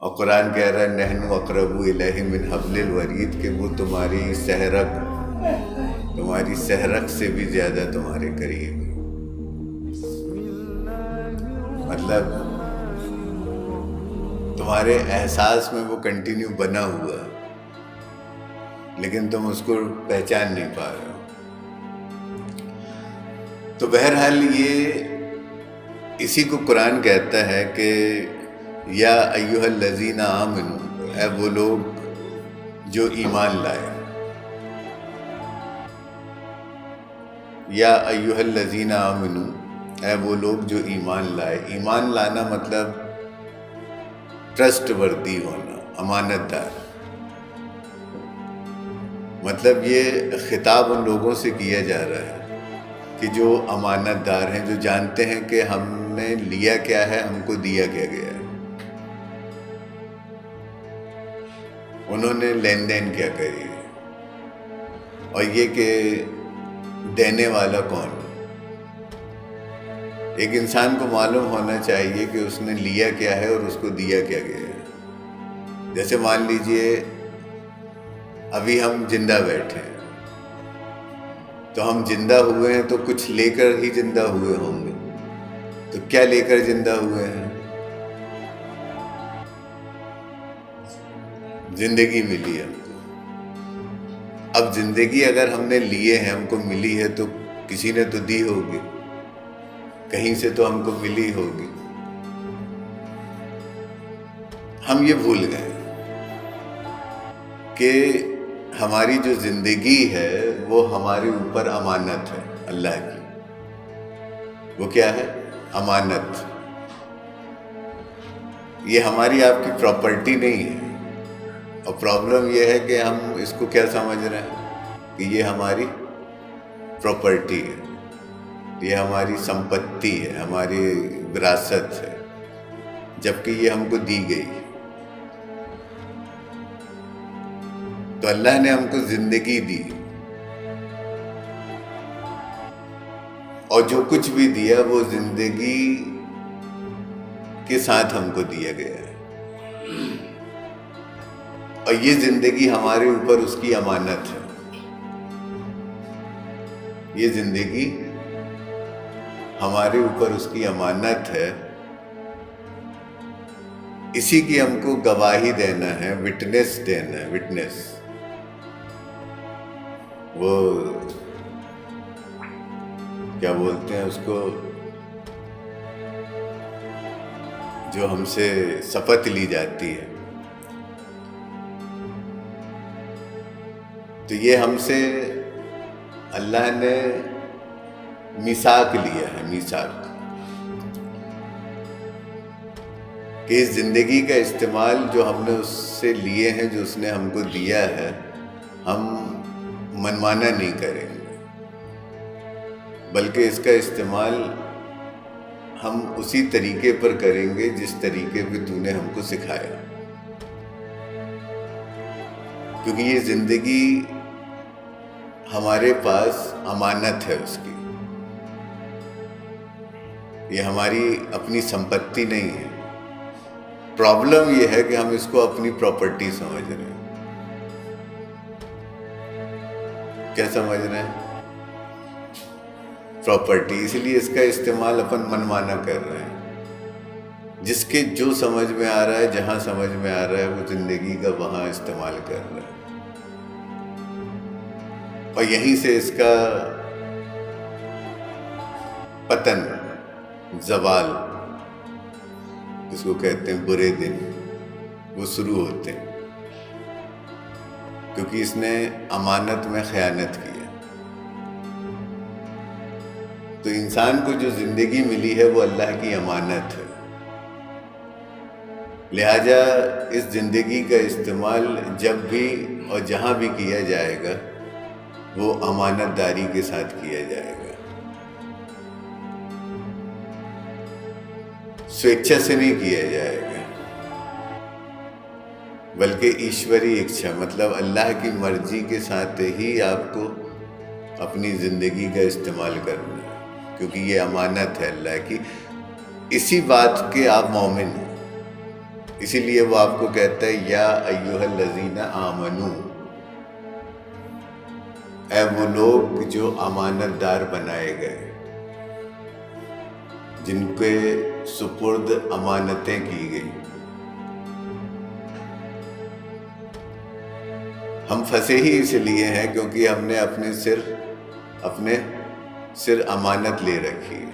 اور قرآن کہہ رہا ہے نحن اقرب الیہ من حبل الورید، کہ وہ تمہاری سحرک سے بھی زیادہ تمہارے قریب ہے۔ مطلب تمہارے احساس میں وہ کنٹینیو بنا ہوا ہے، لیکن تم اس کو پہچان نہیں پا رہے ہو۔ تو بہرحال یہ اسی کو قرآن کہتا ہے کہ یا ایھا الذین آمنوا، اے وہ لوگ جو ایمان لائے، یا ایھا الذین آمنوا، اے وہ لوگ جو ایمان لائے۔ ایمان لانا مطلب ٹرسٹ وردی ہونا، امانت دار۔ مطلب یہ خطاب ان لوگوں سے کیا جا رہا ہے کہ جو امانت دار ہیں، جو جانتے ہیں کہ ہم نے لیا کیا ہے، ہم کو دیا کیا گیا ہے، انہوں نے لین دین کیا کری ہے، اور یہ کہ دینے والا کون ہے۔ ایک انسان کو معلوم ہونا چاہیے کہ اس نے لیا کیا ہے اور اس کو دیا کیا گیا ہے۔ جیسے مان لیجئے ابھی ہم زندہ بیٹھے ہیں، تو ہم زندہ ہوئے ہیں تو کچھ لے کر ہی زندہ ہوئے ہوں گے۔ تو کیا لے کر زندہ ہوئے ہیں؟ زندگی ملی ہم کو۔ اب زندگی اگر ہم نے لیے ہیں، ہم کو ملی ہے، تو کسی نے تو دی ہوگی، کہیں سے تو ہم کو ملی ہوگی۔ ہم یہ بھول گئے کہ ہماری جو زندگی ہے وہ ہمارے اوپر امانت ہے اللہ کی۔ وہ کیا ہے؟ امانت۔ یہ ہماری آپ کی پراپرٹی نہیں ہے۔ اور پرابلم یہ ہے کہ ہم اس کو کیا سمجھ رہے ہیں کہ یہ ہماری پراپرٹی ہے، یہ ہماری سمپتی ہے، ہماری وراثت ہے، جبکہ یہ ہم کو دی گئی ہے۔ تو اللہ نے ہم کو زندگی دی، اور جو کچھ بھی دیا وہ زندگی کے ساتھ ہم کو دیا گیا ہے، اور یہ زندگی ہمارے اوپر اس کی امانت ہے۔ یہ زندگی ہمارے اوپر اس کی امانت ہے، اسی کی ہم کو گواہی دینا ہے، وٹنس دینا ہے، وٹنس۔ وہ کیا بولتے ہیں اس کو، جو ہم سے شپث لی جاتی ہے۔ تو یہ ہم سے اللہ نے میثاق لیا ہے، میثاق، کہ اس زندگی کا استعمال جو ہم نے اس سے لیے ہیں، جو اس نے ہم کو دیا ہے، ہم منمانا نہیں کریں گے، بلکہ اس کا استعمال ہم اسی طریقے پر کریں گے جس طریقے پہ تو نے ہم کو سکھایا، کیونکہ یہ زندگی ہمارے پاس امانت ہے اس کی، یہ ہماری اپنی سمپتی نہیں ہے۔ پرابلم یہ ہے کہ ہم اس کو اپنی پراپرٹی سمجھ رہے ہیں۔ کیا سمجھ رہے ہیں؟ پراپرٹی۔ اس لیے اس کا استعمال اپن منمانا کر رہے ہیں، جس کے جو سمجھ میں آ رہا ہے، جہاں سمجھ میں آ رہا ہے، وہ زندگی کا وہاں استعمال کر رہا ہے، اور یہیں سے اس کا پتن، زوال، جس کو کہتے ہیں برے دن، وہ شروع ہوتے ہیں، کیونکہ اس نے امانت میں خیانت کی ہے۔ تو انسان کو جو زندگی ملی ہے وہ اللہ کی امانت ہے، لہٰذا اس زندگی کا استعمال جب بھی اور جہاں بھی کیا جائے گا وہ امانت داری کے ساتھ کیا جائے گا، سویچھا سے نہیں کیا جائے گا، بلکہ ایشوری اچھا، مطلب اللہ کی مرضی کے ساتھ ہی آپ کو اپنی زندگی کا استعمال کرنا ہے، کیونکہ یہ امانت ہے اللہ کی۔ اسی بات کے آپ مومن ہیں، اسی لیے وہ آپ کو کہتا ہے یا ایھا الذین آمنو، اے وہ لوگ جو امانت دار بنائے گئے، جن کے سپرد امانتیں کی گئی۔ ہم پھنسے ہی اس لیے ہیں کیونکہ ہم نے اپنے سر امانت لے رکھی ہے،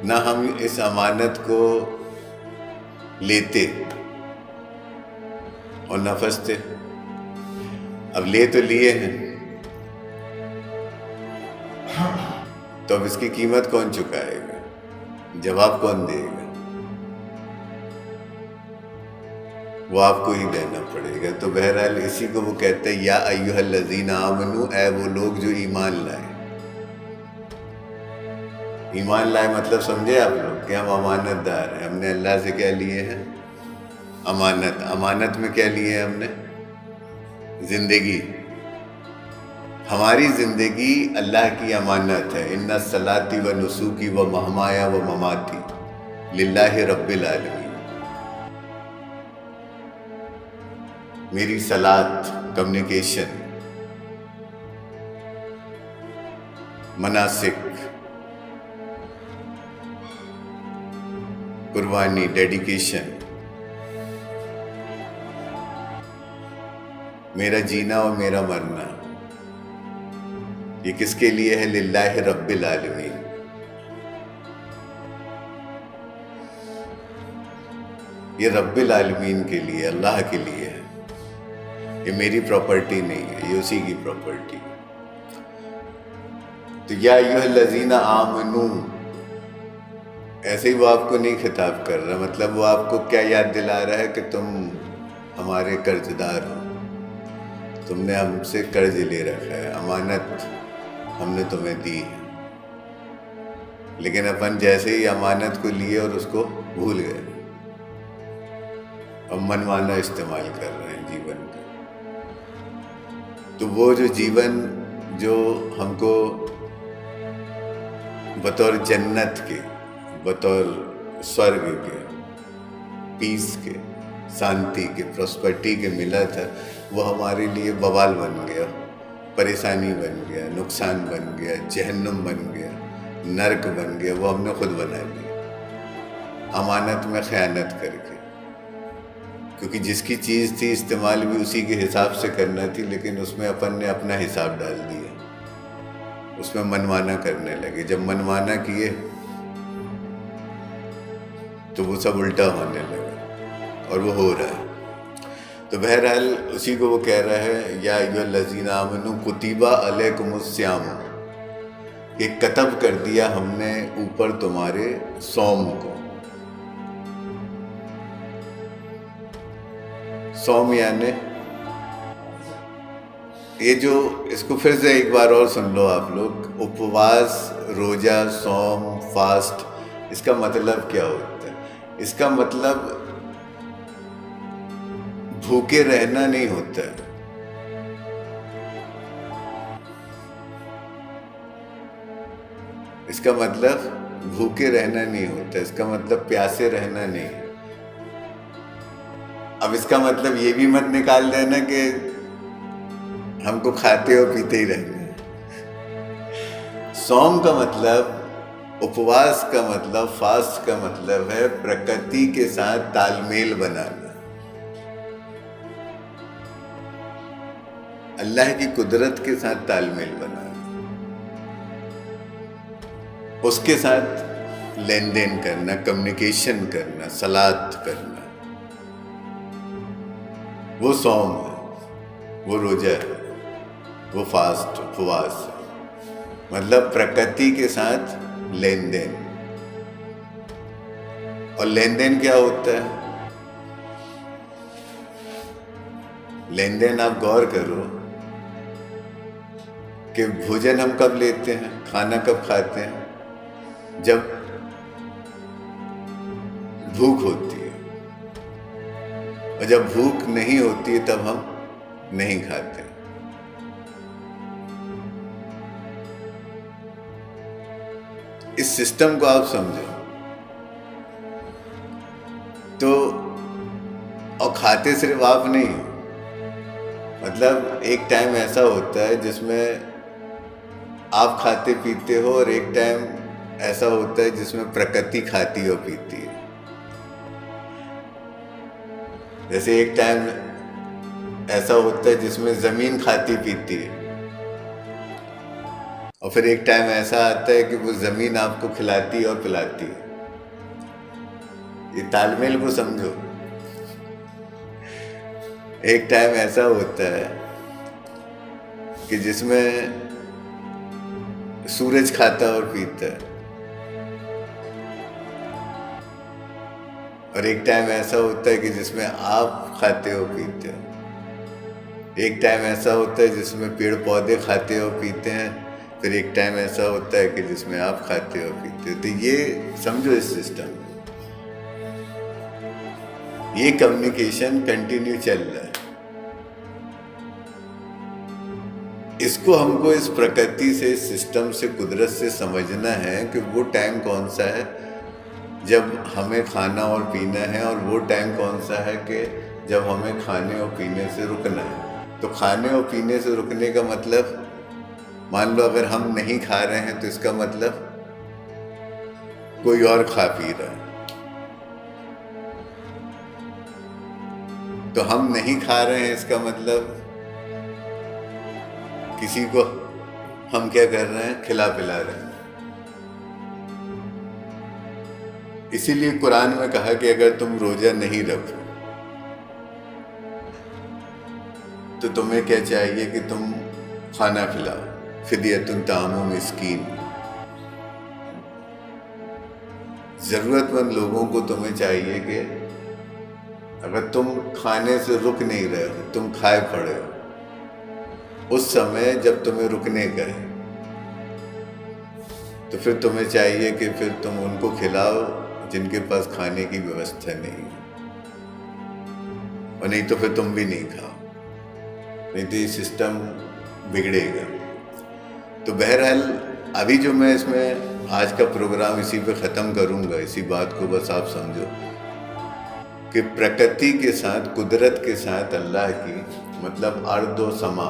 نہ ہم اس امانت کو لیتے اور نہ پھنستے۔ اب لے تو لیے ہیں، تو اب اس کی قیمت کون چکائے گا؟ جواب کون دے گا؟ وہ آپ کو ہی دینا پڑے گا۔ تو بہرحال اسی کو وہ کہتے ہیں یا ایھا الذین آمنو، اے وہ لوگ جو ایمان لائے۔ ایمان لائے مطلب سمجھے آپ لوگ کہ ہم امانت دار ہیں، ہم نے اللہ سے کیا لیے ہیں؟ امانت۔ امانت میں کیا لیے ہیں ہم نے؟ زندگی۔ ہماری زندگی اللہ کی امانت ہے۔ ان صلاتی و نسوکی و مہمایا و مماتی للہ رب العالمین۔ میری صلات، کمیونیکیشن، مناسک، قربانی، ڈیڈیکیشن، میرا جینا اور میرا مرنا، یہ کس کے لیے ہے؟ للہ رب العالمین۔ یہ رب العالمین کے لیے، اللہ کے لیے ہے۔ یہ میری پراپرٹی نہیں ہے، یہ اسی کی پراپرٹی۔ تو یا ایھا الذین آمنو، ایسے ہی وہ آپ کو نہیں خطاب کر رہا، مطلب وہ آپ کو کیا یاد دلا رہا ہے کہ تم ہمارے قرض دار ہو، تم نے ہم سے قرض لے رکھا ہے، امانت ہم نے تمہیں دی ہے، لیکن اپن جیسے ہی امانت کو لیے اور اس کو بھول گئے، اب منمانا استعمال کر رہے ہیں جیون کا۔ تو وہ جو جیون جو ہم کو بطور جنت کے، بطور سورگ کے، پیس کے، شانتی کے، پراسپرٹی کے ملا تھا، وہ ہمارے لیے بوال بن گیا، پریشانی بن گیا، نقصان بن گیا، جہنم بن گیا، نرک بن گیا۔ وہ ہم نے خود بنا لیا امانت میں خیانت کر کے، کیونکہ جس کی چیز تھی استعمال بھی اسی کے حساب سے کرنا تھی، لیکن اس میں اپن نے اپنا حساب ڈال دیا، اس میں منمانا کرنے لگے۔ جب منمانا کیے تو وہ سب الٹا ہونے لگا، اور وہ ہو رہا ہے۔ تو بہرحال اسی کو وہ کہہ رہا ہے یا ایھا الذین آمنو کتب علیکم الصیام، کہ کتب کر دیا ہم نے اوپر تمہارے صوم کو۔ صوم یعنی یہ جو، اس کو پھر سے ایک بار اور سن لو آپ لوگ، اپواس، روزہ، صوم، فاسٹ، اس کا مطلب کیا ہوتا ہے؟ اس کا مطلب بھوکے رہنا نہیں ہوتا ہے، اس کا مطلب بھوکے رہنا نہیں ہوتا، اس کا مطلب پیاسے رہنا نہیں ہے۔ اب اس کا مطلب یہ بھی مت نکال دینا کہ ہم کو کھاتے اور پیتے ہی رہنا ہے۔ صوم کا مطلب، اپواس کا مطلب، فاسٹ کا مطلب ہے پرکرتی کے ساتھ تال میل بنانا، اللہ کی قدرت کے ساتھ تال میل بنانا، اس کے ساتھ لین دین کرنا، کمیونیکیشن کرنا، صلات کرنا، وہ صوم ہے، وہ روزہ ہے، وہ فاسٹ، اپواس ہے۔ مطلب پرکرتی کے ساتھ لین دین۔ اور لین دین کیا ہوتا ہے؟ لین دین آپ غور کرو کہ بھوجن ہم کب لیتے ہیں، کھانا کب کھاتے ہیں؟ جب بھوک ہوتی ہے، اور جب بھوک نہیں ہوتی ہے تب ہم نہیں کھاتے۔ اس سسٹم کو آپ سمجھو تو اور کھاتے صرف آپ نہیں ہو، مطلب ایک ٹائم ایسا ہوتا ہے جس میں آپ کھاتے پیتے ہو، اور ایک ٹائم ایسا ہوتا ہے جس میں پرکرتی کھاتی اور پیتی ہے. جیسے ایک ٹائم ایسا ہوتا ہے جس میں زمین کھاتی پیتی ہے، اور پھر ایک ٹائم ایسا آتا ہے کہ وہ زمین آپ کو کھلاتی اور پلاتی ہے. یہ تال میل کو سمجھو. ایک ٹائم ایسا ہوتا ہے کہ جس میں سورج کھاتا اور پیتا ہے، اور ایک ٹائم ایسا ہوتا ہے کہ جس میں آپ کھاتے ہو پیتے ہو. ایک ٹائم ایسا ہوتا ہے جس میں پیڑ پودے کھاتے ہو پیتے ہیں، پھر ایک ٹائم ایسا ہوتا ہے کہ جس میں آپ کھاتے ہو پیتے ہو. تو یہ سمجھو اس سسٹم میں یہ کمیونیکیشن کنٹینیو چل رہا ہے. اس کو ہم کو اس پرکرتی سے، اس سسٹم سے، قدرت سے سمجھنا ہے کہ وہ ٹائم کون سا ہے جب ہمیں کھانا اور پینا ہے، اور وہ ٹائم کون سا ہے کہ جب ہمیں کھانے اور پینے سے رکنا ہے. تو کھانے اور پینے سے رکنے کا مطلب، مان لو اگر ہم نہیں کھا رہے ہیں تو اس کا مطلب کوئی اور کھا پی رہا ہے. تو ہم نہیں کھا رہے ہیں، اس کا مطلب کسی کو ہم کیا کر رہے ہیں؟ کھلا پلا رہے ہیں. اسی لیے قرآن میں کہا کہ اگر تم روزہ نہیں رکھو تو تمہیں کیا چاہیے کہ تم کھانا کھلاؤ. فدیۃ طعام مسکین، ضرورت مند لوگوں کو تمہیں چاہیے کہ اگر تم کھانے سے رک نہیں رہے ہو، تم کھائے پڑے ہو، اس سمے جب تمہیں رکنے کا ہے تو پھر تمہیں چاہیے کہ پھر تم ان کو کھلاؤ جن کے پاس کھانے کی ویوستھا نہیں ہے، اور نہیں تو پھر تم بھی نہیں کھاؤ، نہیں تو یہ سسٹم بگڑے گا. تو بہرحال ابھی جو میں اس میں آج کا پروگرام اسی پہ ختم کروں گا. اسی بات کو بس آپ سمجھو کہ پرکرتی کے ساتھ، قدرت کے ساتھ اللہ کی، مطلب ارض و سما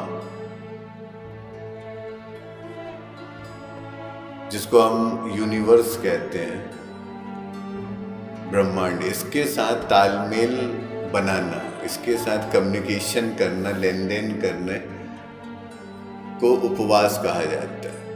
جس کو ہم یونیورس کہتے ہیں، برہمانڈ، اس کے ساتھ تال میل بنانا، اس کے ساتھ کمیونیکیشن کرنا، لین دین کرنے کو اپواس کہا جاتا ہے.